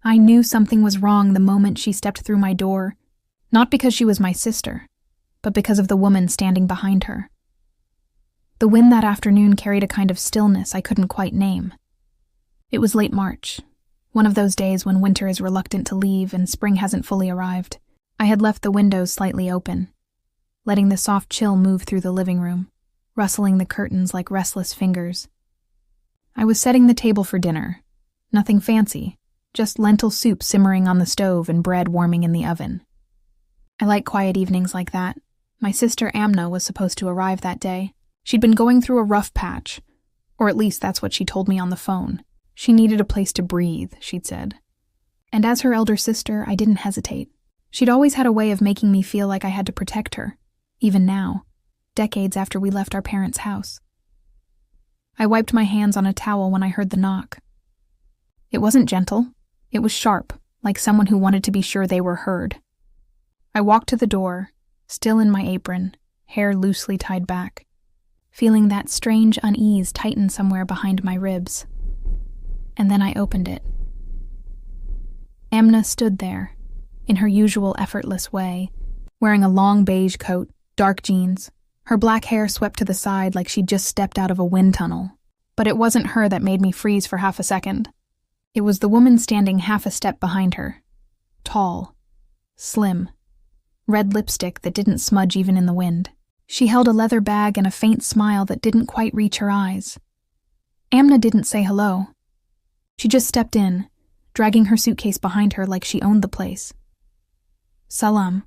I knew something was wrong the moment she stepped through my door, not because she was my sister, but because of the woman standing behind her. The wind that afternoon carried a kind of stillness I couldn't quite name. It was late March, one of those days when winter is reluctant to leave and spring hasn't fully arrived. I had left the windows slightly open, letting the soft chill move through the living room, rustling the curtains like restless fingers. I was setting the table for dinner. Nothing fancy, just lentil soup simmering on the stove and bread warming in the oven. I like quiet evenings like that. My sister Amna was supposed to arrive that day. She'd been going through a rough patch, or at least that's what she told me on the phone. She needed a place to breathe, she'd said. And as her elder sister, I didn't hesitate. She'd always had a way of making me feel like I had to protect her, even now, decades after we left our parents' house. I wiped my hands on a towel when I heard the knock. It wasn't gentle. It was sharp, like someone who wanted to be sure they were heard. I walked to the door, still in my apron, hair loosely tied back, feeling that strange unease tighten somewhere behind my ribs. And then I opened it. Amna stood there, in her usual effortless way, wearing a long beige coat, dark jeans, her black hair swept to the side like she'd just stepped out of a wind tunnel. But it wasn't her that made me freeze for half a second. It was the woman standing half a step behind her. Tall, slim, red lipstick that didn't smudge even in the wind. She held a leather bag and a faint smile that didn't quite reach her eyes. Amna didn't say hello. She just stepped in, dragging her suitcase behind her like she owned the place. "Salam,"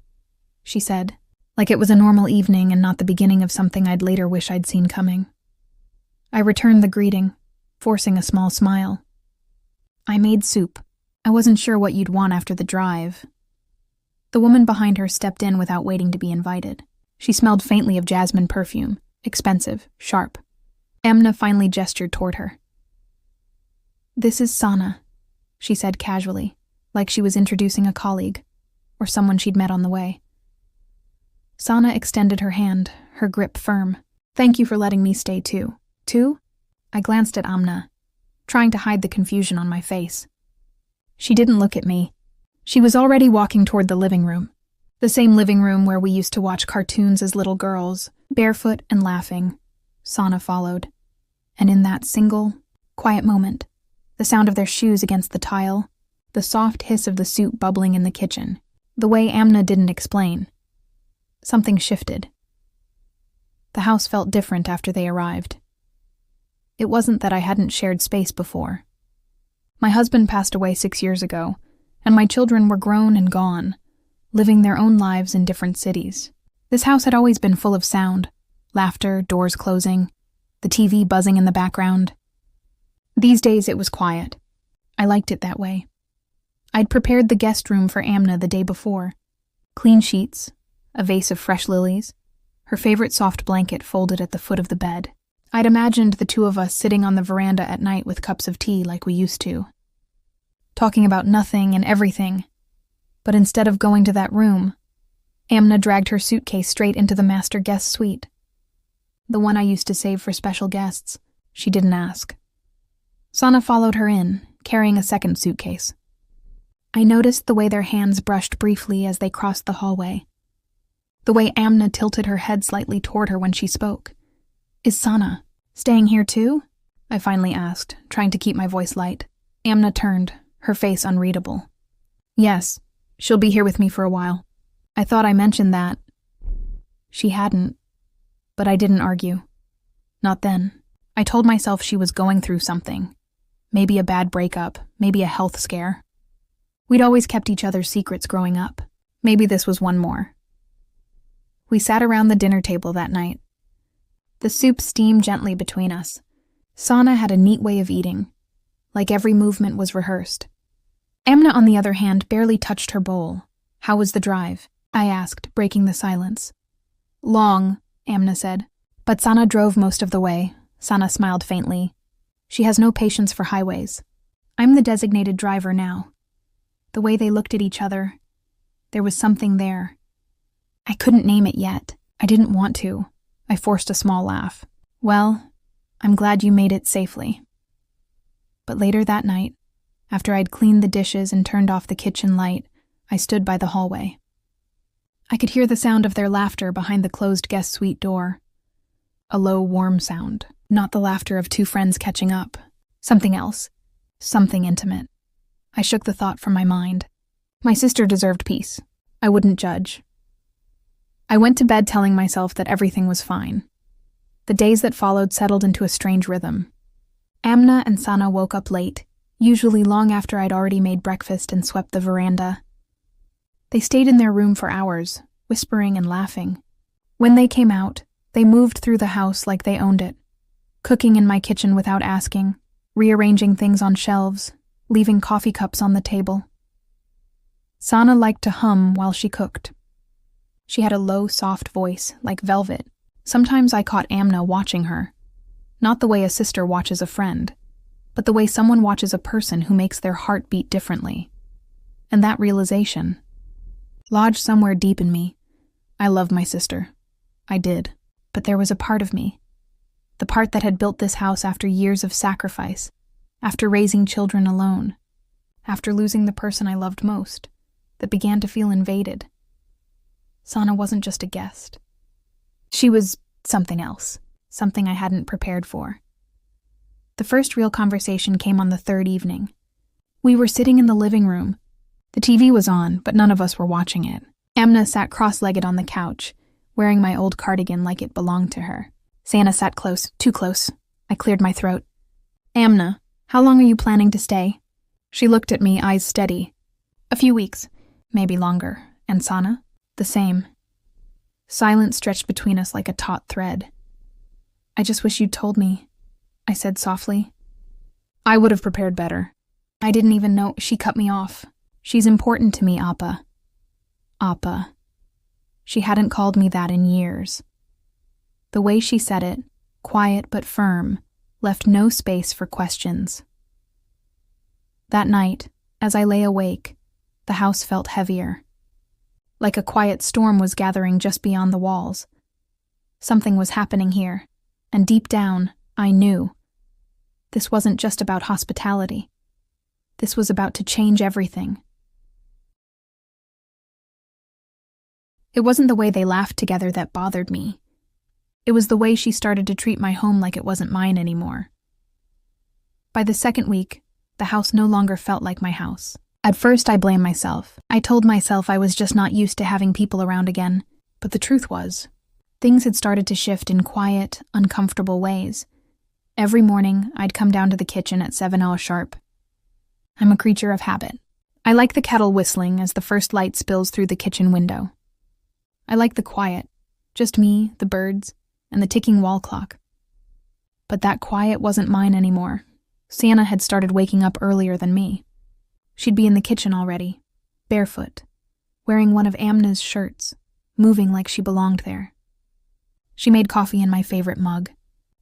she said, like it was a normal evening and not the beginning of something I'd later wish I'd seen coming. I returned the greeting, forcing a small smile. "I made soup. I wasn't sure what you'd want after the drive." The woman behind her stepped in without waiting to be invited. She smelled faintly of jasmine perfume, expensive, sharp. Amna finally gestured toward her. "This is Sana," she said casually, like she was introducing a colleague, or someone she'd met on the way. Sana extended her hand, her grip firm. "Thank you for letting me stay too." "Too?" I glanced at Amna, trying to hide the confusion on my face. She didn't look at me. She was already walking toward the living room. The same living room where we used to watch cartoons as little girls, barefoot and laughing. Sana followed. And in that single, quiet moment, the sound of their shoes against the tile, the soft hiss of the soup bubbling in the kitchen, the way Amna didn't explain. Something shifted. The house felt different after they arrived. It wasn't that I hadn't shared space before. My husband passed away 6 years ago, and my children were grown and gone, living their own lives in different cities. This house had always been full of sound, laughter, doors closing, the TV buzzing in the background. These days it was quiet. I liked it that way. I'd prepared the guest room for Amna the day before. Clean sheets, a vase of fresh lilies, her favorite soft blanket folded at the foot of the bed. I'd imagined the two of us sitting on the veranda at night with cups of tea like we used to, talking about nothing and everything. But instead of going to that room, Amna dragged her suitcase straight into the master guest suite. The one I used to save for special guests. She didn't ask. Sana followed her in, carrying a second suitcase. I noticed the way their hands brushed briefly as they crossed the hallway. The way Amna tilted her head slightly toward her when she spoke. "Is Sana staying here too?" I finally asked, trying to keep my voice light. Amna turned, her face unreadable. "Yes, she'll be here with me for a while." I thought I mentioned that. She hadn't, but I didn't argue. Not then. I told myself she was going through something. Maybe a bad breakup, maybe a health scare. We'd always kept each other's secrets growing up. Maybe this was one more. We sat around the dinner table that night. The soup steamed gently between us. Sana had a neat way of eating, like every movement was rehearsed. Amna, on the other hand, barely touched her bowl. "How was the drive?" I asked, breaking the silence. "Long," Amna said. "But Sana drove most of the way." Sana smiled faintly. She has no patience for highways. I'm the designated driver now. The way they looked at each other, there was something there. I couldn't name it yet. I didn't want to. I forced a small laugh. "Well, I'm glad you made it safely." But later that night, After I'd cleaned the dishes and turned off the kitchen light, I stood by the hallway. I could hear the sound of their laughter behind the closed guest suite door. A low, warm sound, not the laughter of two friends catching up. Something else. Something intimate. I shook the thought from my mind. My sister deserved peace. I wouldn't judge. I went to bed telling myself that everything was fine. The days that followed settled into a strange rhythm. Amna and Sana woke up late, usually long after I'd already made breakfast and swept the veranda. They stayed in their room for hours, whispering and laughing. When they came out, they moved through the house like they owned it, cooking in my kitchen without asking, rearranging things on shelves, leaving coffee cups on the table. Sana liked to hum while she cooked. She had a low, soft voice, like velvet. Sometimes I caught Amna watching her. Not the way a sister watches a friend, but the way someone watches a person who makes their heart beat differently. And that realization, lodged somewhere deep in me, I loved my sister. I did. But there was a part of me, the part that had built this house after years of sacrifice, after raising children alone, after losing the person I loved most, that began to feel invaded. Sana wasn't just a guest. She was something else, something I hadn't prepared for. The first real conversation came on the third evening. We were sitting in the living room. The TV was on, but none of us were watching it. Amna sat cross-legged on the couch, wearing my old cardigan like it belonged to her. Sana sat close, too close. I cleared my throat. Amna, how long are you planning to stay? She looked at me, eyes steady. A few weeks, maybe longer. And Sana? The same. Silence stretched between us like a taut thread. I just wish you'd told me, I said softly. I would have prepared better. I didn't even know. She cut me off. She's important to me, Appa. Appa. She hadn't called me that in years. The way she said it, quiet but firm, left no space for questions. That night, as I lay awake, the house felt heavier. Like a quiet storm was gathering just beyond the walls. Something was happening here, and deep down, I knew. This wasn't just about hospitality. This was about to change everything. It wasn't the way they laughed together that bothered me. It was the way she started to treat my home like it wasn't mine anymore. By the second week, the house no longer felt like my house. At first, I blamed myself. I told myself I was just not used to having people around again. But the truth was, things had started to shift in quiet, uncomfortable ways. Every morning, I'd come down to the kitchen at 7 sharp. I'm a creature of habit. I like the kettle whistling as the first light spills through the kitchen window. I like the quiet, just me, the birds, and the ticking wall clock. But that quiet wasn't mine anymore. Sana had started waking up earlier than me. She'd be in the kitchen already, barefoot, wearing one of Amna's shirts, moving like she belonged there. She made coffee in my favorite mug.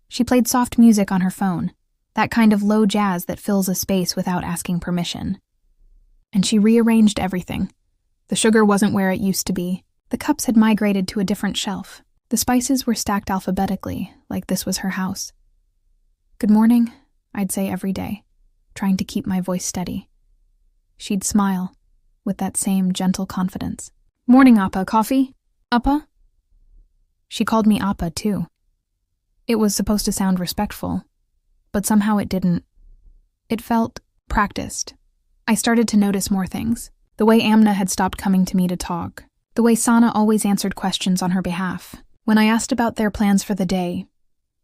She played soft music on her phone, that kind of low jazz that fills a space without asking permission. And she rearranged everything. The sugar wasn't where it used to be. The cups had migrated to a different shelf. The spices were stacked alphabetically, like this was her house. Good morning, I'd say every day, trying to keep my voice steady. She'd smile, with that same gentle confidence. Morning, Appa. Coffee? Appa? She called me Appa, too. It was supposed to sound respectful, but somehow it didn't. It felt practiced. I started to notice more things. The way Amna had stopped coming to me to talk. The way Sana always answered questions on her behalf. When I asked about their plans for the day,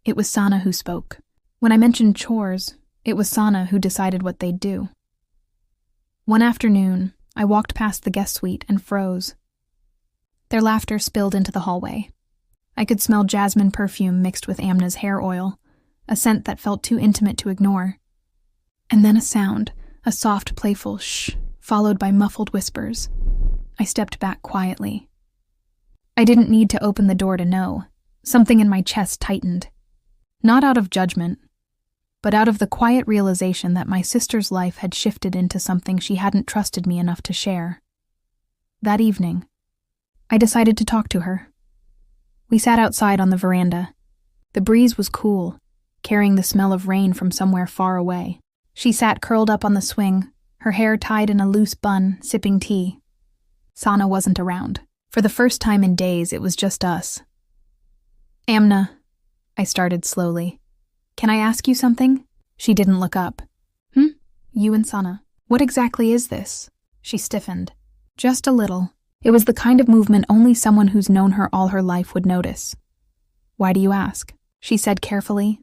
it was Sana who spoke. When I mentioned chores, it was Sana who decided what they'd do. One afternoon, I walked past the guest suite and froze. Their laughter spilled into the hallway. I could smell jasmine perfume mixed with Amna's hair oil, a scent that felt too intimate to ignore. And then a sound, a soft, playful shh, followed by muffled whispers. I stepped back quietly. I didn't need to open the door to know. Something in my chest tightened. Not out of judgment, but out of the quiet realization that my sister's life had shifted into something she hadn't trusted me enough to share. That evening, I decided to talk to her. We sat outside on the veranda. The breeze was cool, carrying the smell of rain from somewhere far away. She sat curled up on the swing, her hair tied in a loose bun, sipping tea. Sana wasn't around. For the first time in days, it was just us. "Amna," I started slowly. "Can I ask you something?" She didn't look up. You and Sana. What exactly is this?" She stiffened. Just a little. It was the kind of movement only someone who's known her all her life would notice. "Why do you ask?" She said carefully.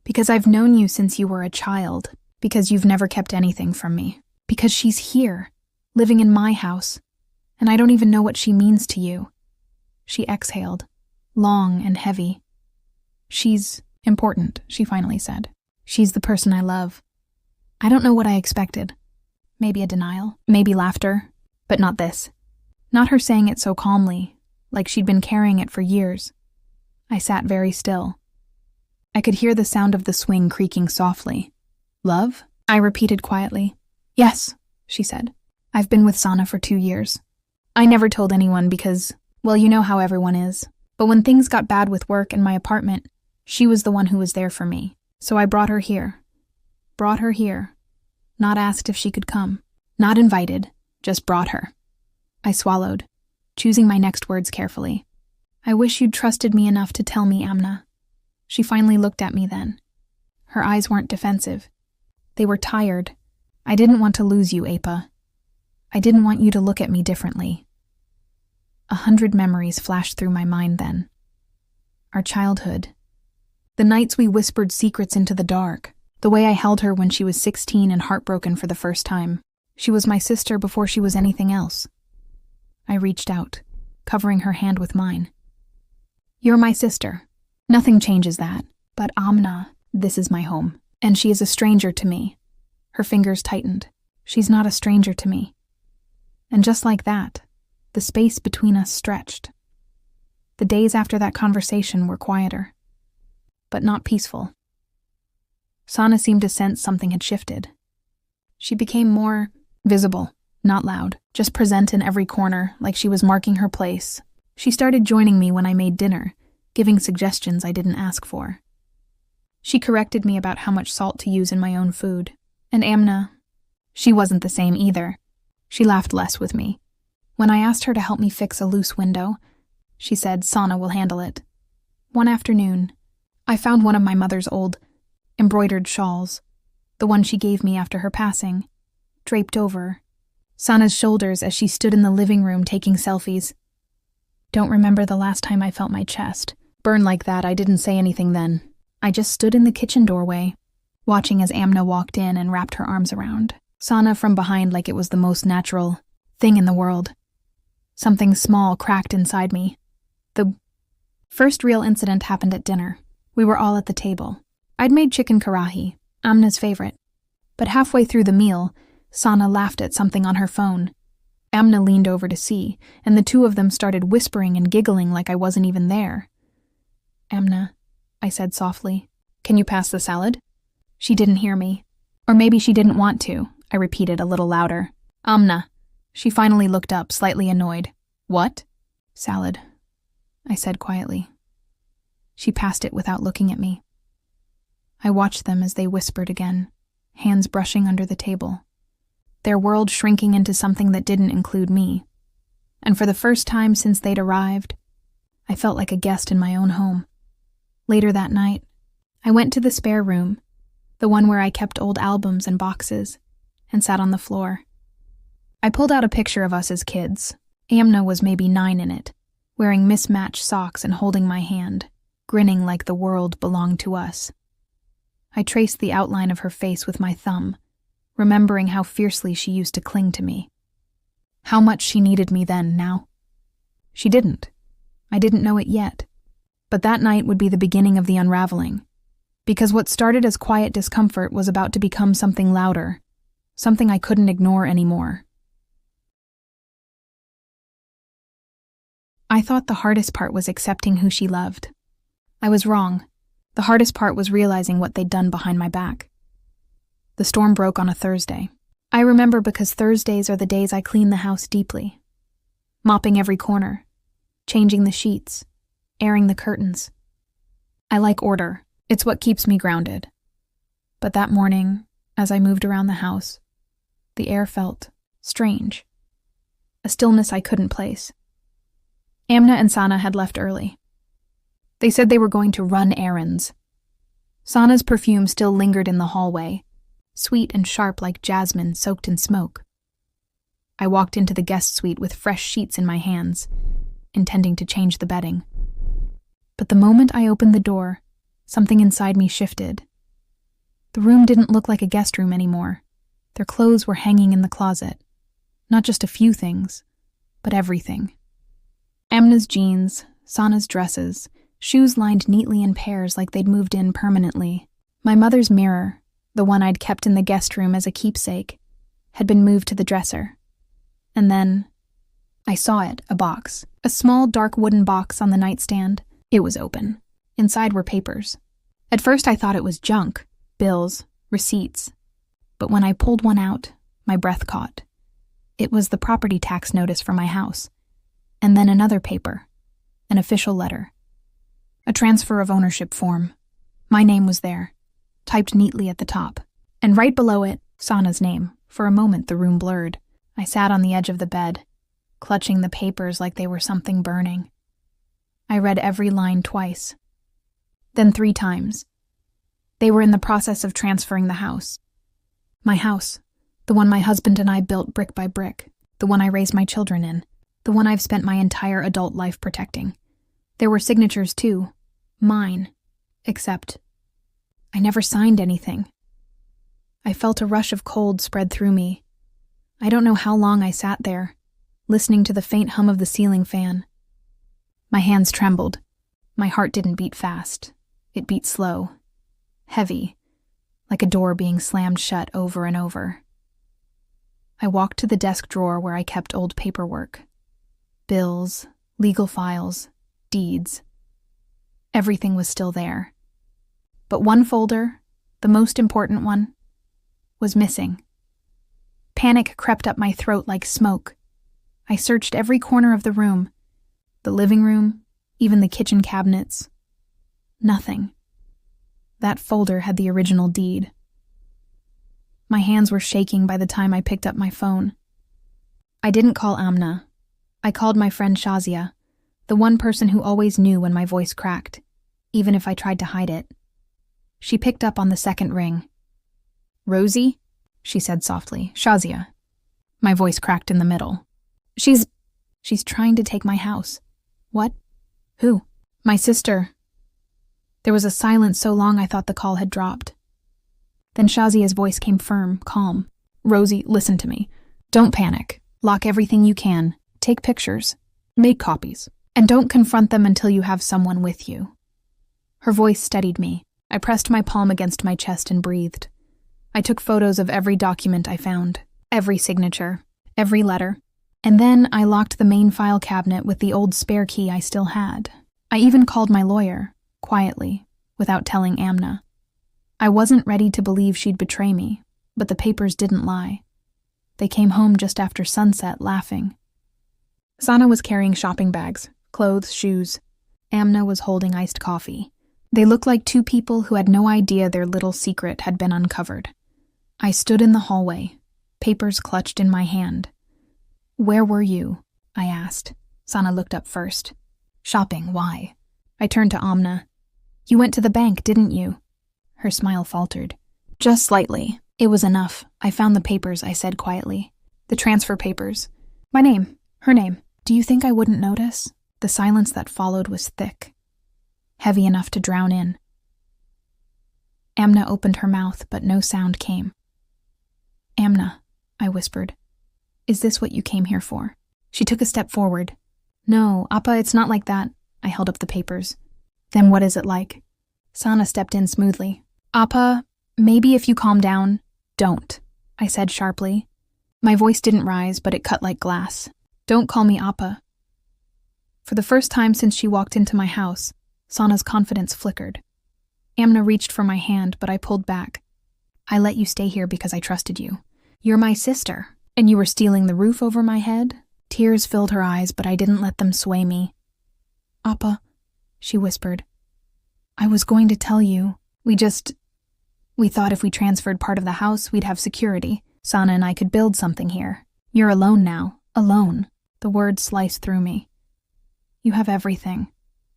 "Because I've known you since you were a child. Because you've never kept anything from me. Because she's here, living in my house, and I don't even know what she means to you." She exhaled, long and heavy. "She's important," she finally said. "She's the person I love." I don't know what I expected. Maybe a denial, maybe laughter, but not this. Not her saying it so calmly, like she'd been carrying it for years. I sat very still. I could hear the sound of the swing creaking softly. "Love?" I repeated quietly. "Yes," she said. "I've been with Sana for 2 years. I never told anyone because, well, you know how everyone is. But when things got bad with work and my apartment, she was the one who was there for me. So I brought her here. Brought her here. Not asked if she could come. Not invited, just brought her." I swallowed, choosing my next words carefully. "I wish you'd trusted me enough to tell me, Amna." She finally looked at me then. Her eyes weren't defensive. They were tired. "I didn't want to lose you, Apa. I didn't want you to look at me differently." 100 memories flashed through my mind then. Our childhood. The nights we whispered secrets into the dark. The way I held her when she was 16 and heartbroken for the first time. She was my sister before she was anything else. I reached out, covering her hand with mine. "You're my sister. Nothing changes that. But Amna, this is my home. And she is a stranger to me." Her fingers tightened. "She's not a stranger to me." And just like that, the space between us stretched. The days after that conversation were quieter, but not peaceful. Sana seemed to sense something had shifted. She became more visible, not loud, just present in every corner, like she was marking her place. She started joining me when I made dinner, giving suggestions I didn't ask for. She corrected me about how much salt to use in my own food. And Amna, she wasn't the same either. She laughed less with me. When I asked her to help me fix a loose window, she said Sana will handle it. One afternoon, I found one of my mother's old embroidered shawls, the one she gave me after her passing, draped over Sana's shoulders as she stood in the living room taking selfies. Don't remember the last time I felt my chest burn like that. I didn't say anything then. I just stood in the kitchen doorway, watching as Amna walked in and wrapped her arms around Sana from behind like it was the most natural thing in the world. Something small cracked inside me. The first real incident happened at dinner. We were all at the table. I'd made chicken karahi, Amna's favorite. But halfway through the meal, Sana laughed at something on her phone. Amna leaned over to see, and the two of them started whispering and giggling like I wasn't even there. "Amna," I said softly, "can you pass the salad?" She didn't hear me. Or maybe she didn't want to, I repeated a little louder. "Amna." She finally looked up, slightly annoyed. "What?" "Salad," I said quietly. She passed it without looking at me. I watched them as they whispered again, hands brushing under the table. Their world shrinking into something that didn't include me. And for the first time since they'd arrived, I felt like a guest in my own home. Later that night, I went to the spare room, the one where I kept old albums and boxes, and sat on the floor. I pulled out a picture of us as kids. Amna was maybe 9 in it, wearing mismatched socks and holding my hand, grinning like the world belonged to us. I traced the outline of her face with my thumb, remembering how fiercely she used to cling to me. How much she needed me then, now. She didn't. I didn't know it yet. But that night would be the beginning of the unraveling. Because what started as quiet discomfort was about to become something louder, something I couldn't ignore anymore. I thought the hardest part was accepting who she loved. I was wrong. The hardest part was realizing what they'd done behind my back. The storm broke on a Thursday. I remember because Thursdays are the days I clean the house deeply. Mopping every corner, changing the sheets, airing the curtains. I like order. It's what keeps me grounded. But that morning, as I moved around the house, The air felt strange, a stillness I couldn't place. Amna and Sana had left early. They said they were going to run errands. Sana's perfume still lingered in the hallway, sweet and sharp like jasmine soaked in smoke. I walked into the guest suite with fresh sheets in my hands, intending to change the bedding. But the moment I opened the door, something inside me shifted. The room didn't look like a guest room anymore. Their clothes were hanging in the closet. Not just a few things, but everything. Amna's jeans, Sana's dresses, shoes lined neatly in pairs like they'd moved in permanently. My mother's mirror, the one I'd kept in the guest room as a keepsake, had been moved to the dresser. And then I saw it, a box. A small, dark wooden box on the nightstand. It was open. Inside were papers. At first I thought it was junk, bills, receipts. But when I pulled one out, my breath caught. It was the property tax notice for my house. And then another paper, an official letter. A transfer of ownership form. My name was there, typed neatly at the top. And right below it, Sana's name. For a moment the room blurred. I sat on the edge of the bed, clutching the papers like they were something burning. I read every line twice. Then 3 times. They were in the process of transferring the house. My house, the one my husband and I built brick by brick, the one I raised my children in, the one I've spent my entire adult life protecting. There were signatures too, mine, except I never signed anything. I felt a rush of cold spread through me. I don't know how long I sat there, listening to the faint hum of the ceiling fan. My hands trembled. My heart didn't beat fast. It beat slow, heavy, like a door being slammed shut over and over. I walked to the desk drawer where I kept old paperwork. Bills, legal files, deeds. Everything was still there. But one folder, the most important one, was missing. Panic crept up my throat like smoke. I searched every corner of the room, the living room, even the kitchen cabinets. Nothing. That folder had the original deed. My hands were shaking by the time I picked up my phone. I didn't call Amna. I called my friend Shazia, the one person who always knew when my voice cracked, even if I tried to hide it. She picked up on the second ring. "Rosie?" she said softly. "Shazia." My voice cracked in the middle. She's trying to take my house." "What? Who?" "My sister." There was a silence so long I thought the call had dropped. Then Shazia's voice came firm, calm. "Rosie, listen to me. Don't panic. Lock everything you can. Take pictures. Make copies. And don't confront them until you have someone with you." Her voice steadied me. I pressed my palm against my chest and breathed. I took photos of every document I found, every signature, every letter. And then I locked the main file cabinet with the old spare key I still had. I even called my lawyer, quietly, without telling Amna. I wasn't ready to believe she'd betray me, but the papers didn't lie. They came home just after sunset, laughing. Sana was carrying shopping bags, clothes, shoes. Amna was holding iced coffee. They looked like 2 people who had no idea their little secret had been uncovered. I stood in the hallway, papers clutched in my hand. "Where were you?" I asked. Sana looked up first. "Shopping, why?" I turned to Amna. "You went to the bank, didn't you?" Her smile faltered. "Just slightly. It was enough. I found the papers," I said quietly. "The transfer papers. My name, her name. Do you think I wouldn't notice?" The silence that followed was thick, heavy enough to drown in. Amna opened her mouth, but no sound came. "Amna," I whispered. "Is this what you came here for?" She took a step forward. "No, Appa, it's not like that." I held up the papers. "Then what is it like?" Sana stepped in smoothly. "Appa, maybe if you calm down." "Don't," I said sharply. My voice didn't rise, but it cut like glass. "Don't call me Appa." For the first time since she walked into my house, Sana's confidence flickered. Amna reached for my hand, but I pulled back. "I let you stay here because I trusted you. You're my sister, and you were stealing the roof over my head?" Tears filled her eyes, but I didn't let them sway me. "Appa," she whispered. "I was going to tell you. We thought if we transferred part of the house, we'd have security. Sana and I could build something here. You're alone now. Alone. The words sliced through me. You have everything,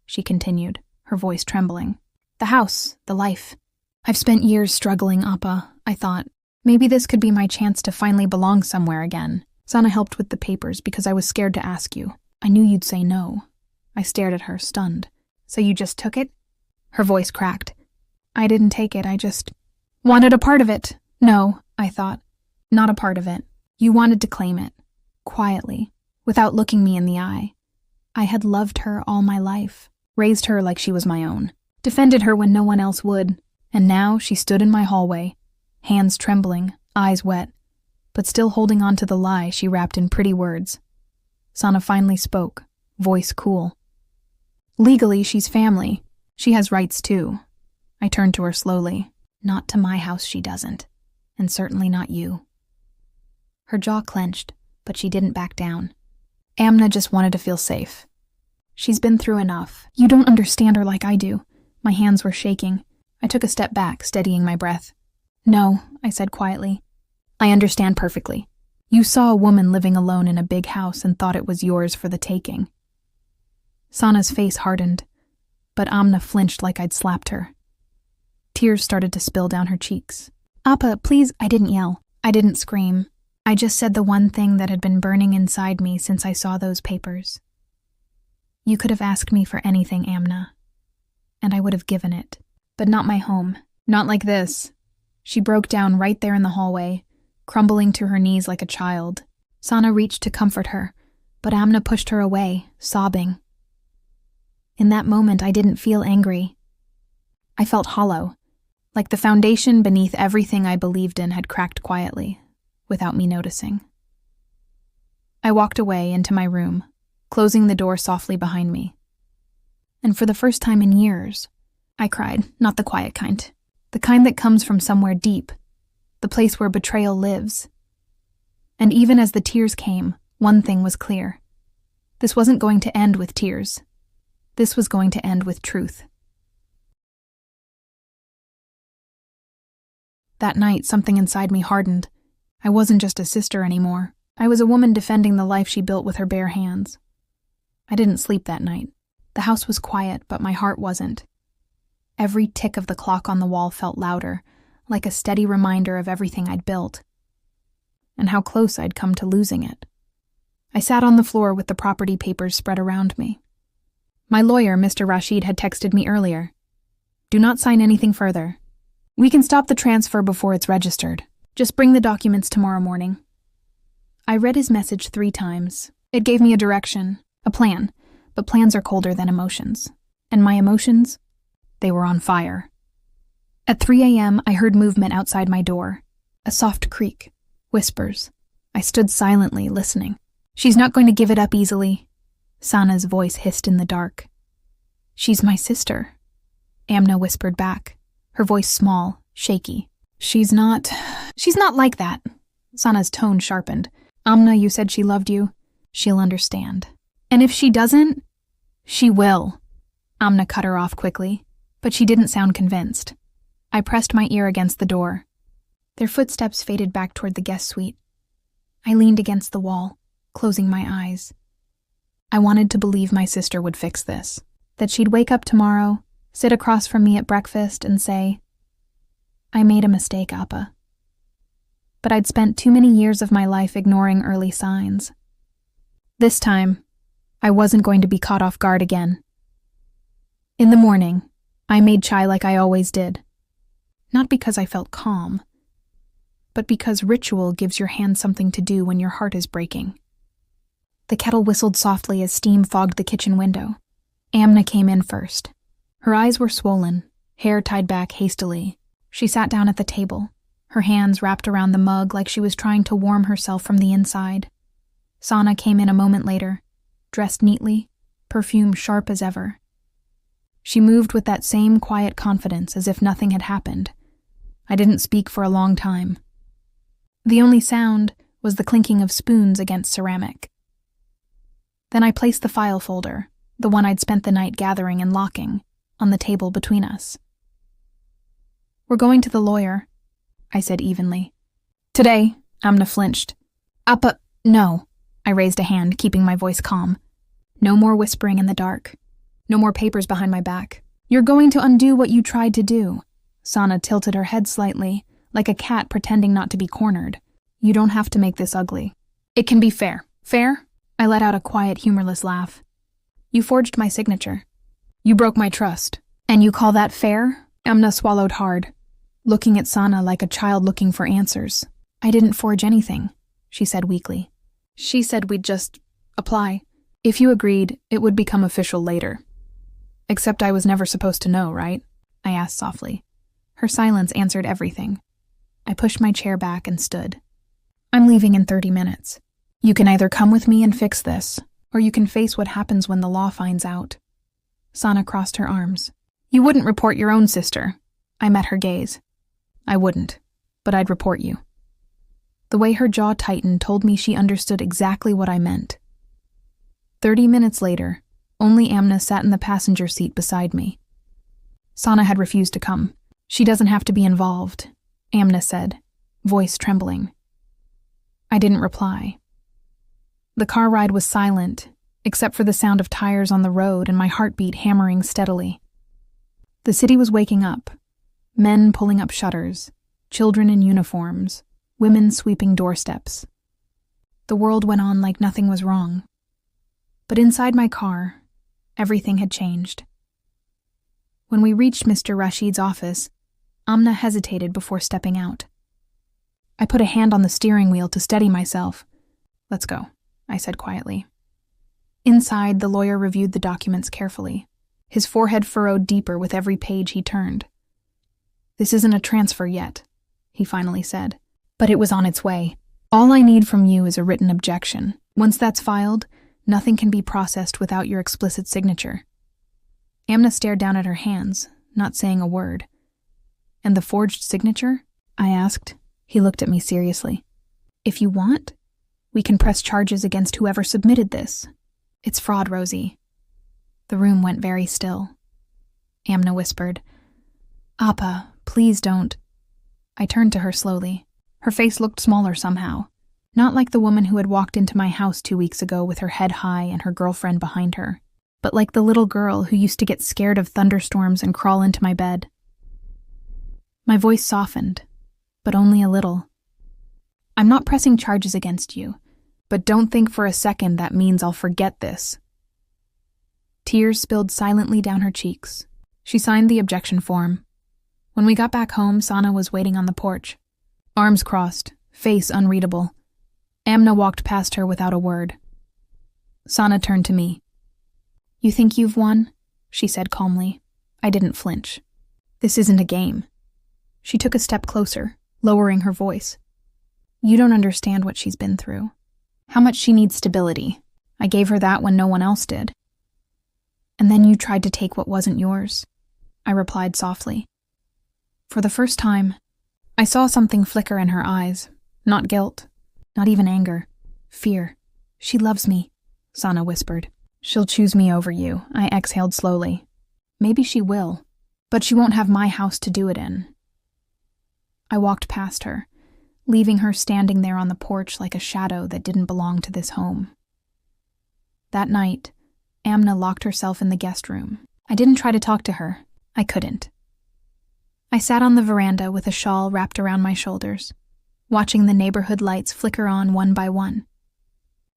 she continued, her voice trembling. The house, the life. I've spent years struggling, Appa, I thought. Maybe this could be my chance to finally belong somewhere again. Sana helped with the papers because I was scared to ask you. I knew you'd say no. I stared at her, stunned. So you just took it? Her voice cracked. I didn't take it, I just wanted a part of it. No, I thought. Not a part of it. You wanted to claim it. Quietly, without looking me in the eye. I had loved her all my life, raised her like she was my own, defended her when no one else would, and now she stood in my hallway, hands trembling, eyes wet, but still holding on to the lie she wrapped in pretty words. Sana finally spoke, voice cool. Legally, she's family. She has rights too. I turned to her slowly. Not to my house she doesn't, and certainly not you. Her jaw clenched, but she didn't back down. Amna just wanted to feel safe. She's been through enough. You don't understand her like I do. My hands were shaking. I took a step back, steadying my breath. No, I said quietly. I understand perfectly. You saw a woman living alone in a big house and thought it was yours for the taking. Sana's face hardened, but Amna flinched like I'd slapped her. Tears started to spill down her cheeks. Appa, please, I didn't yell. I didn't scream. I just said the one thing that had been burning inside me since I saw those papers. You could have asked me for anything, Amna, and I would have given it, but not my home, not like this. She broke down right there in the hallway, crumbling to her knees like a child. Sana reached to comfort her, but Amna pushed her away, sobbing. In that moment, I didn't feel angry. I felt hollow, like the foundation beneath everything I believed in had cracked quietly, without me noticing. I walked away into my room, closing the door softly behind me. And for the first time in years, I cried, not the quiet kind, the kind that comes from somewhere deep, the place where betrayal lives. And even as the tears came, one thing was clear. This wasn't going to end with tears. This was going to end with truth. That night, something inside me hardened. I wasn't just a sister anymore. I was a woman defending the life she built with her bare hands. I didn't sleep that night. The house was quiet, but my heart wasn't. Every tick of the clock on the wall felt louder, like a steady reminder of everything I'd built, and how close I'd come to losing it. I sat on the floor with the property papers spread around me. My lawyer, Mr. Rashid, had texted me earlier. Do not sign anything further. We can stop the transfer before it's registered. Just bring the documents tomorrow morning. I read his message 3 times. It gave me a direction, a plan, but plans are colder than emotions. And my emotions? They were on fire. At 3 a.m., I heard movement outside my door. A soft creak. Whispers. I stood silently, listening. She's not going to give it up easily. Sana's voice hissed in the dark. She's my sister, Amna whispered back, her voice small, shaky. She's not like that. Sana's tone sharpened. Amna, you said she loved you. She'll understand. And if she doesn't, she will. Amna cut her off quickly, but she didn't sound convinced. I pressed my ear against the door. Their footsteps faded back toward the guest suite. I leaned against the wall, closing my eyes. I wanted to believe my sister would fix this, that she'd wake up tomorrow, sit across from me at breakfast, and say, I made a mistake, Appa. But I'd spent too many years of my life ignoring early signs. This time, I wasn't going to be caught off guard again. In the morning, I made chai like I always did. Not because I felt calm, but because ritual gives your hand something to do when your heart is breaking. The kettle whistled softly as steam fogged the kitchen window. Amna came in first. Her eyes were swollen, hair tied back hastily. She sat down at the table, her hands wrapped around the mug like she was trying to warm herself from the inside. Sana came in a moment later, dressed neatly, perfume sharp as ever. She moved with that same quiet confidence as if nothing had happened. I didn't speak for a long time. The only sound was the clinking of spoons against ceramic. Then I placed the file folder, the one I'd spent the night gathering and locking, on the table between us. We're going to the lawyer, I said evenly. Today, Amna flinched. Appa, no. I raised a hand, keeping my voice calm. No more whispering in the dark. No more papers behind my back. You're going to undo what you tried to do. Sana tilted her head slightly, like a cat pretending not to be cornered. You don't have to make this ugly. It can be fair. Fair? I let out a quiet, humorless laugh. You forged my signature. You broke my trust. And you call that fair? Amna swallowed hard, looking at Sana like a child looking for answers. I didn't forge anything, she said weakly. She said we'd just apply. If you agreed, it would become official later. Except I was never supposed to know, right? I asked softly. Her silence answered everything. I pushed my chair back and stood. I'm leaving in 30 minutes. You can either come with me and fix this, or you can face what happens when the law finds out. Sana crossed her arms. You wouldn't report your own sister. I met her gaze. I wouldn't, but I'd report you. The way her jaw tightened told me she understood exactly what I meant. 30 minutes later, only Amna sat in the passenger seat beside me. Sana had refused to come. She doesn't have to be involved, Amna said, voice trembling. I didn't reply. The car ride was silent, except for the sound of tires on the road and my heartbeat hammering steadily. The city was waking up. Men pulling up shutters, children in uniforms, women sweeping doorsteps. The world went on like nothing was wrong. But inside my car, everything had changed. When we reached Mr. Rashid's office, Amna hesitated before stepping out. I put a hand on the steering wheel to steady myself. Let's go, I said quietly. Inside, the lawyer reviewed the documents carefully, his forehead furrowed deeper with every page he turned. This isn't a transfer yet, he finally said, but it was on its way. All I need from you is a written objection. Once that's filed, nothing can be processed without your explicit signature. Amna stared down at her hands, not saying a word. And the forged signature? I asked. He looked at me seriously. If you want, we can press charges against whoever submitted this. It's fraud, Rosie. The room went very still. Amna whispered, Appa, please don't. I turned to her slowly. Her face looked smaller somehow. Not like the woman who had walked into my house 2 weeks ago with her head high and her girlfriend behind her, but like the little girl who used to get scared of thunderstorms and crawl into my bed. My voice softened, but only a little. I'm not pressing charges against you, but don't think for a second that means I'll forget this. Tears spilled silently down her cheeks. She signed the objection form. When we got back home, Sana was waiting on the porch. Arms crossed, face unreadable. Amna walked past her without a word. Sana turned to me. You think you've won? She said calmly. I didn't flinch. This isn't a game. She took a step closer, lowering her voice. You don't understand what she's been through. How much she needs stability. I gave her that when no one else did. And then you tried to take what wasn't yours, I replied softly. For the first time, I saw something flicker in her eyes. Not guilt, not even anger. Fear. She loves me, Sana whispered. She'll choose me over you, I exhaled slowly. Maybe she will, but she won't have my house to do it in. I walked past her, leaving her standing there on the porch like a shadow that didn't belong to this home. That night, Amna locked herself in the guest room. I didn't try to talk to her. I couldn't. I sat on the veranda with a shawl wrapped around my shoulders, watching the neighborhood lights flicker on one by one.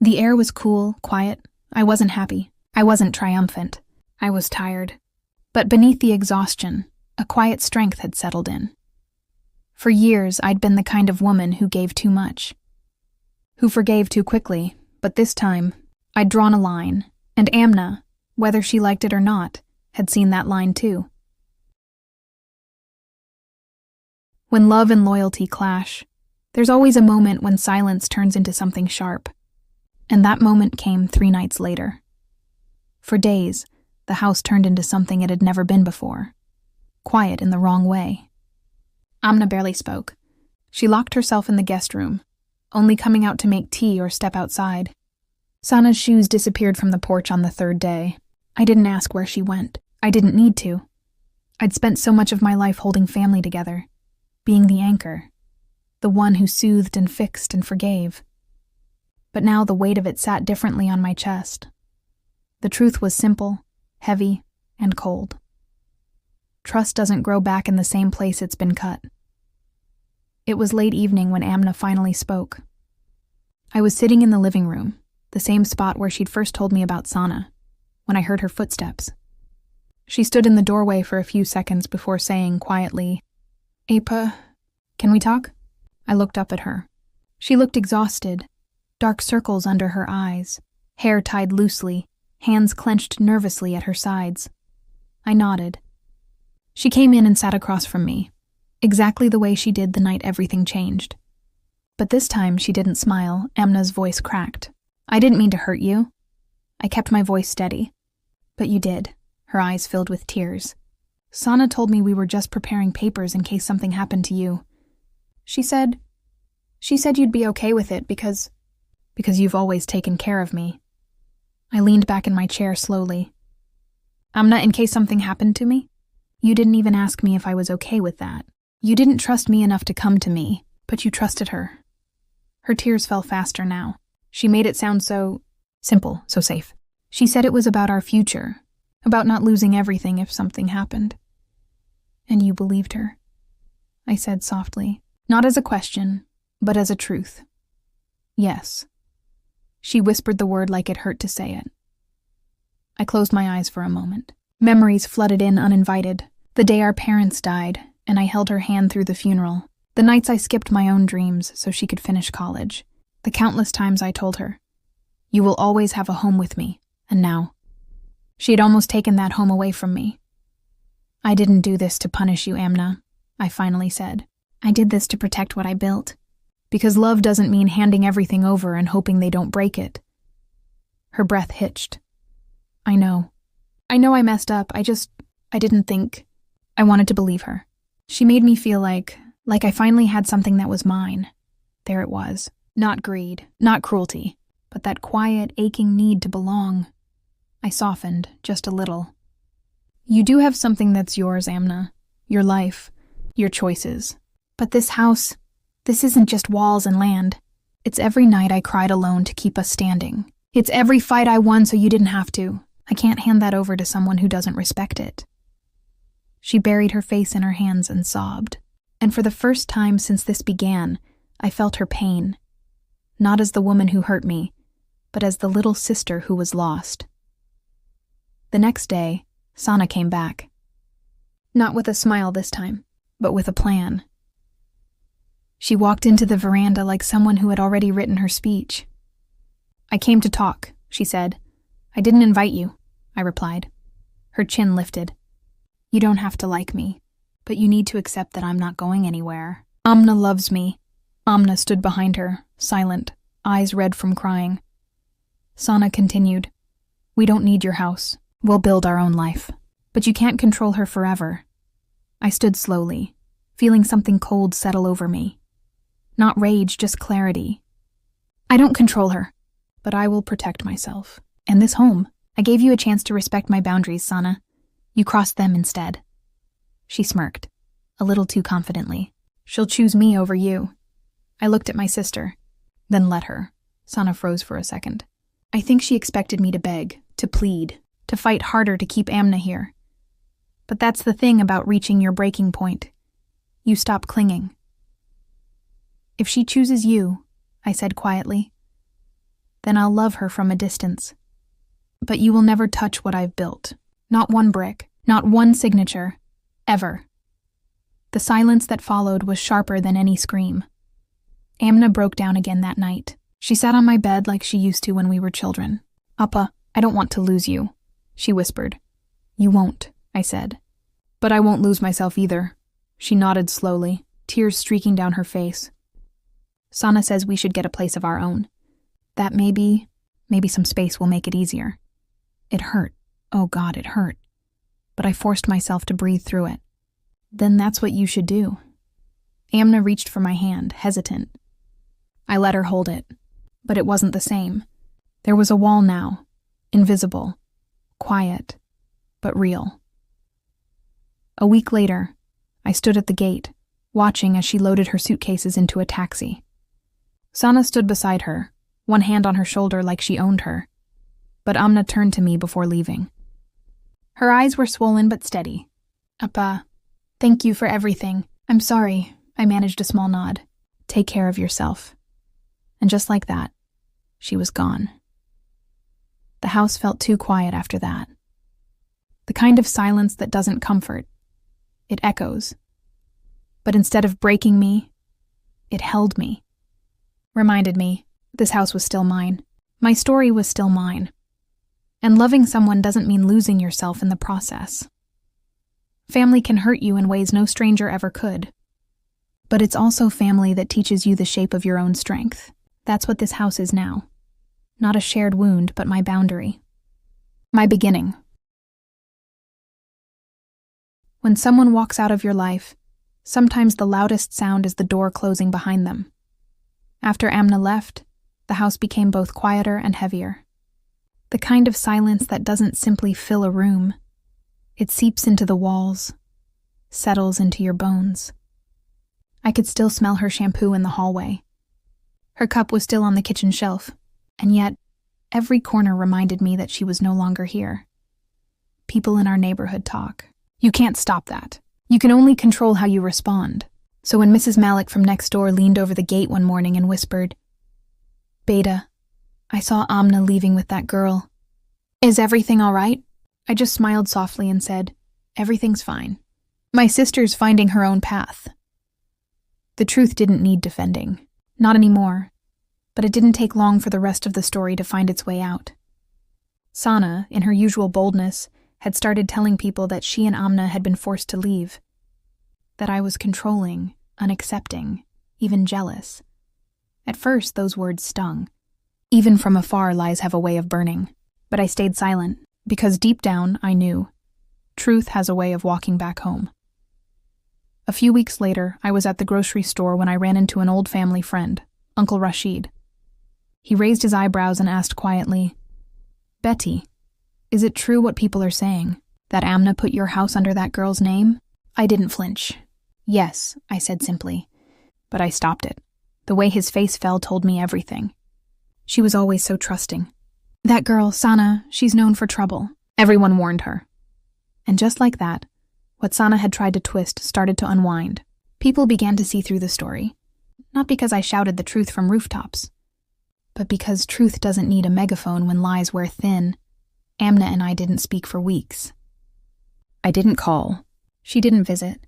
The air was cool, quiet. I wasn't happy. I wasn't triumphant. I was tired. But beneath the exhaustion, a quiet strength had settled in. For years, I'd been the kind of woman who gave too much, who forgave too quickly, but this time, I'd drawn a line, and Amna, whether she liked it or not, had seen that line too. When love and loyalty clash, there's always a moment when silence turns into something sharp, and that moment came 3 nights later. For days, the house turned into something it had never been before, quiet in the wrong way. Amna barely spoke. She locked herself in the guest room, only coming out to make tea or step outside. Sana's shoes disappeared from the porch on the 3rd day. I didn't ask where she went. I didn't need to. I'd spent so much of my life holding family together, being the anchor, the one who soothed and fixed and forgave. But now the weight of it sat differently on my chest. The truth was simple, heavy, and cold. Trust doesn't grow back in the same place it's been cut. It was late evening when Amna finally spoke. I was sitting in the living room, the same spot where she'd first told me about Sana, when I heard her footsteps. She stood in the doorway for a few seconds before saying quietly, "Apa, can we talk?" I looked up at her. She looked exhausted, dark circles under her eyes, hair tied loosely, hands clenched nervously at her sides. I nodded. She came in and sat across from me, exactly the way she did the night everything changed. But this time she didn't smile. Amna's voice cracked. "I didn't mean to hurt you." I kept my voice steady. "But you did." Her eyes filled with tears. "Sana told me we were just preparing papers in case something happened to you. She said you'd be okay with it because you've always taken care of me." I leaned back in my chair slowly. "Amna, in case something happened to me? You didn't even ask me if I was okay with that. You didn't trust me enough to come to me, but you trusted her." Her tears fell faster now. She made it sound so simple, so safe. She said it was about our future, about not losing everything if something happened. "And you believed her?" I said softly, not as a question, but as a truth. "Yes." She whispered the word like it hurt to say it. I closed my eyes for a moment. Memories flooded in uninvited. The day our parents died, and I held her hand through the funeral. The nights I skipped my own dreams so she could finish college. The countless times I told her, "You will always have a home with me," and now. She had almost taken that home away from me. "I didn't do this to punish you, Amna," I finally said. "I did this to protect what I built. Because love doesn't mean handing everything over and hoping they don't break it." Her breath hitched. I know I messed up. I didn't think." I wanted to believe her. She made me feel like I finally had something that was mine. There it was. Not greed, not cruelty, but that quiet, aching need to belong. I softened, just a little. "You do have something that's yours, Amna. Your life, your choices. But this house, this isn't just walls and land. It's every night I cried alone to keep us standing. It's every fight I won so you didn't have to. I can't hand that over to someone who doesn't respect it." She buried her face in her hands and sobbed. And for the first time since this began, I felt her pain. Not as the woman who hurt me, but as the little sister who was lost. The next day, Sana came back. Not with a smile this time, but with a plan. She walked into the veranda like someone who had already written her speech. "I came to talk," she said. "I didn't invite you," I replied. Her chin lifted. "You don't have to like me, but you need to accept that I'm not going anywhere. Amna loves me." Amna stood behind her, silent, eyes red from crying. Sana continued, "We don't need your house. We'll build our own life. But you can't control her forever." I stood slowly, feeling something cold settle over me. Not rage, just clarity. "I don't control her, but I will protect myself. And this home. I gave you a chance to respect my boundaries, Sana. You crossed them instead." She smirked, a little too confidently. "She'll choose me over you." I looked at my sister, then let her. Sana froze for a second. I think she expected me to beg, to plead, to fight harder to keep Amna here. But that's the thing about reaching your breaking point. You stop clinging. "If she chooses you," I said quietly, "then I'll love her from a distance. But you will never touch what I've built. Not one brick, not one signature, ever." The silence that followed was sharper than any scream. Amna broke down again that night. She sat on my bed like she used to when we were children. "Appa, I don't want to lose you," she whispered. "You won't," I said. "But I won't lose myself either." She nodded slowly, tears streaking down her face. "Sana says we should get a place of our own. That maybe some space will make it easier." It hurt. Oh God, it hurt. But I forced myself to breathe through it. "Then that's what you should do." Amna reached for my hand, hesitant. I let her hold it, but it wasn't the same. There was a wall now, invisible, quiet, but real. A week later, I stood at the gate, watching as she loaded her suitcases into a taxi. Sana stood beside her, one hand on her shoulder like she owned her, but Amna turned to me before leaving. Her eyes were swollen but steady. "Appa, thank you for everything. I'm sorry," I managed a small nod. "Take care of yourself." And just like that, she was gone. The house felt too quiet after that. The kind of silence that doesn't comfort. It echoes. But instead of breaking me, it held me. Reminded me, this house was still mine. My story was still mine. And loving someone doesn't mean losing yourself in the process. Family can hurt you in ways no stranger ever could. But it's also family that teaches you the shape of your own strength. That's what this house is now. Not a shared wound, but my boundary. My beginning. When someone walks out of your life, sometimes the loudest sound is the door closing behind them. After Amna left, the house became both quieter and heavier. The kind of silence that doesn't simply fill a room. It seeps into the walls, settles into your bones. I could still smell her shampoo in the hallway. Her cup was still on the kitchen shelf, and yet every corner reminded me that she was no longer here. People in our neighborhood talk. You can't stop that. You can only control how you respond. So when Mrs. Malik from next door leaned over the gate one morning and whispered, "Beta, I saw Amna leaving with that girl. Is everything all right?" I just smiled softly and said, "Everything's fine. My sister's finding her own path." The truth didn't need defending. Not anymore. But it didn't take long for the rest of the story to find its way out. Sana, in her usual boldness, had started telling people that she and Amna had been forced to leave. That I was controlling, unaccepting, even jealous. At first, those words stung. Even from afar, lies have a way of burning. But I stayed silent, because deep down, I knew. Truth has a way of walking back home. A few weeks later, I was at the grocery store when I ran into an old family friend, Uncle Rashid. He raised his eyebrows and asked quietly, "Betty, is it true what people are saying, that Amna put your house under that girl's name?" I didn't flinch. "Yes," I said simply. But I stopped it. The way his face fell told me everything. She was always so trusting. "That girl, Sana, she's known for trouble," everyone warned her. And just like that, what Sana had tried to twist started to unwind. People began to see through the story. Not because I shouted the truth from rooftops, but because truth doesn't need a megaphone when lies wear thin. Amna and I didn't speak for weeks. I didn't call. She didn't visit.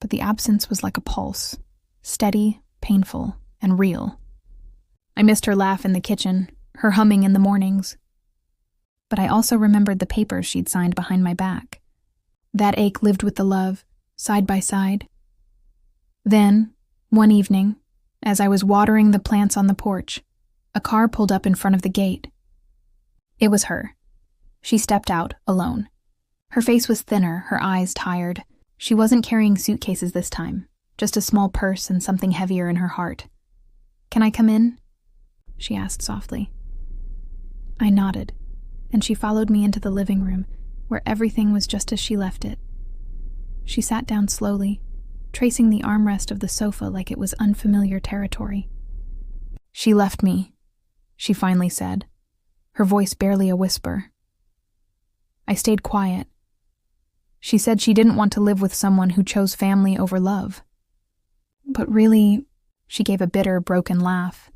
But the absence was like a pulse. Steady, painful, and real. I missed her laugh in the kitchen, her humming in the mornings. But I also remembered the papers she'd signed behind my back. That ache lived with the love, side by side. Then, one evening, as I was watering the plants on the porch, a car pulled up in front of the gate. It was her. She stepped out, alone. Her face was thinner, her eyes tired. She wasn't carrying suitcases this time, just a small purse and something heavier in her heart. "Can I come in?" she asked softly. I nodded, and she followed me into the living room, where everything was just as she left it. She sat down slowly, tracing the armrest of the sofa like it was unfamiliar territory. "She left me," she finally said, her voice barely a whisper. I stayed quiet. She said she didn't want to live with someone who chose family over love. But really, she gave a bitter, broken laugh.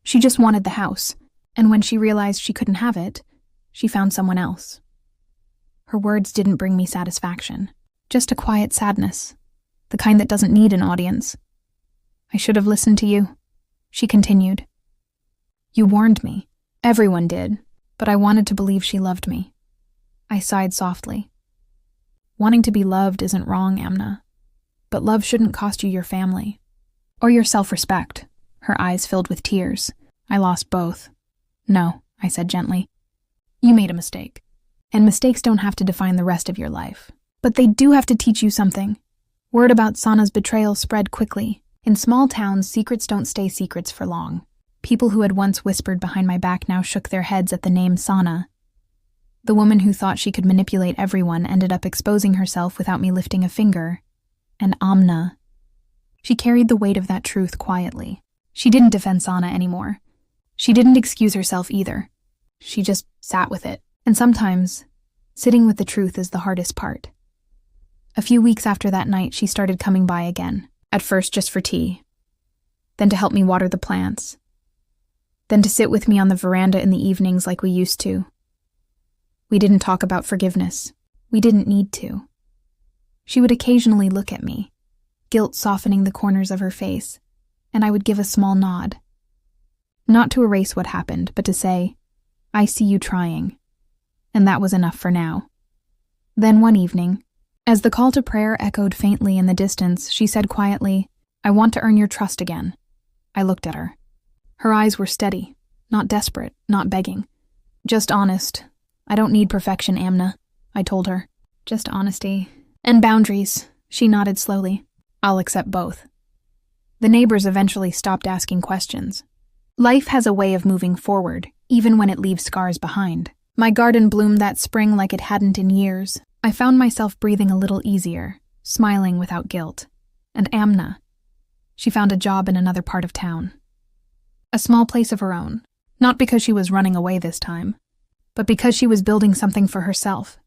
She just wanted the house, and when she realized she couldn't have it, she found someone else. Her words didn't bring me satisfaction, just a quiet sadness, the kind that doesn't need an audience. "I should have listened to you," she continued. "You warned me. Everyone did, but I wanted to believe she loved me." I sighed softly. Wanting to be loved isn't wrong, Amna, but love shouldn't cost you your family. Or your self-respect. Her eyes filled with tears. I lost both. "No," I said gently. "You made a mistake. And mistakes don't have to define the rest of your life. But they do have to teach you something." Word about Sana's betrayal spread quickly. In small towns, secrets don't stay secrets for long. People who had once whispered behind my back now shook their heads at the name Sana. The woman who thought she could manipulate everyone ended up exposing herself without me lifting a finger. And Amna. She carried the weight of that truth quietly. She didn't defend Sana anymore. She didn't excuse herself either. She just sat with it. And sometimes, sitting with the truth is the hardest part. A few weeks after that night, she started coming by again. At first just for tea. Then to help me water the plants. Then to sit with me on the veranda in the evenings like we used to. We didn't talk about forgiveness. We didn't need to. She would occasionally look at me, guilt softening the corners of her face, and I would give a small nod. Not to erase what happened, but to say, "I see you trying." And that was enough for now. Then one evening, as the call to prayer echoed faintly in the distance, she said quietly, "I want to earn your trust again." I looked at her. Her eyes were steady, not desperate, not begging. "Just honest. I don't need perfection, Amna," I told her. "Just honesty. And boundaries." She nodded slowly. "I'll accept both." The neighbors eventually stopped asking questions. Life has a way of moving forward, even when it leaves scars behind. My garden bloomed that spring like it hadn't in years. I found myself breathing a little easier, smiling without guilt. And Amna, she found a job in another part of town. A small place of her own, not because she was running away this time, but because she was building something for herself.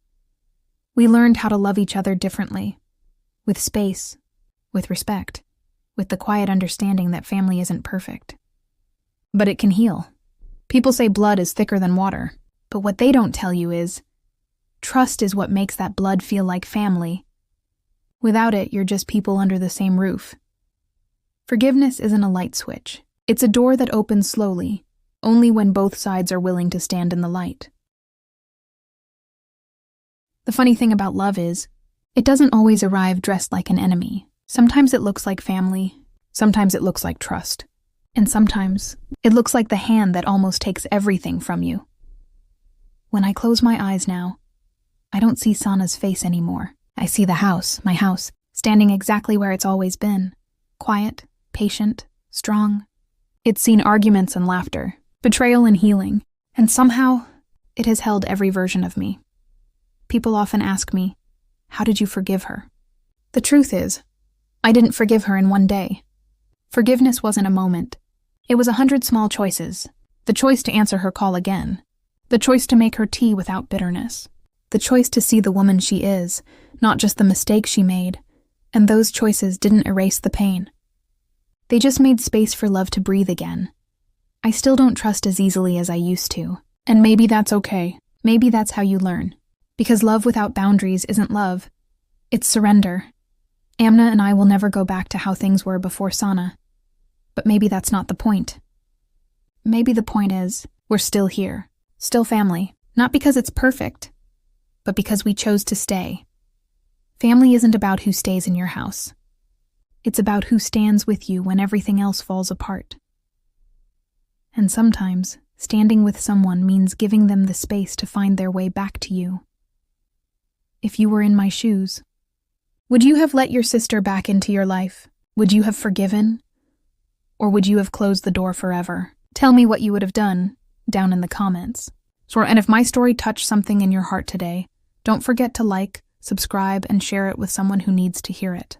We learned how to love each other differently, with space, with respect, with the quiet understanding that family isn't perfect. But it can heal. People say blood is thicker than water, but what they don't tell you is, trust is what makes that blood feel like family. Without it, you're just people under the same roof. Forgiveness isn't a light switch. It's a door that opens slowly, only when both sides are willing to stand in the light. The funny thing about love is, it doesn't always arrive dressed like an enemy. Sometimes it looks like family, sometimes it looks like trust, and sometimes it looks like the hand that almost takes everything from you. When I close my eyes now, I don't see Sana's face anymore. I see the house, my house, standing exactly where it's always been. Quiet, patient, strong. It's seen arguments and laughter, betrayal and healing, and somehow it has held every version of me. People often ask me, "How did you forgive her?" The truth is, I didn't forgive her in one day. Forgiveness wasn't a moment. It was 100 small choices. The choice to answer her call again. The choice to make her tea without bitterness. The choice to see the woman she is, not just the mistakes she made. And those choices didn't erase the pain. They just made space for love to breathe again. I still don't trust as easily as I used to. And maybe that's okay. Maybe that's how you learn. Because love without boundaries isn't love. It's surrender. Amna and I will never go back to how things were before Sana. But maybe that's not the point. Maybe the point is, we're still here. Still family. Not because it's perfect, but because we chose to stay. Family isn't about who stays in your house. It's about who stands with you when everything else falls apart. And sometimes, standing with someone means giving them the space to find their way back to you. If you were in my shoes, would you have let your sister back into your life? Would you have forgiven? Or would you have closed the door forever? Tell me what you would have done down in the comments. And if my story touched something in your heart today, don't forget to like, subscribe, and share it with someone who needs to hear it.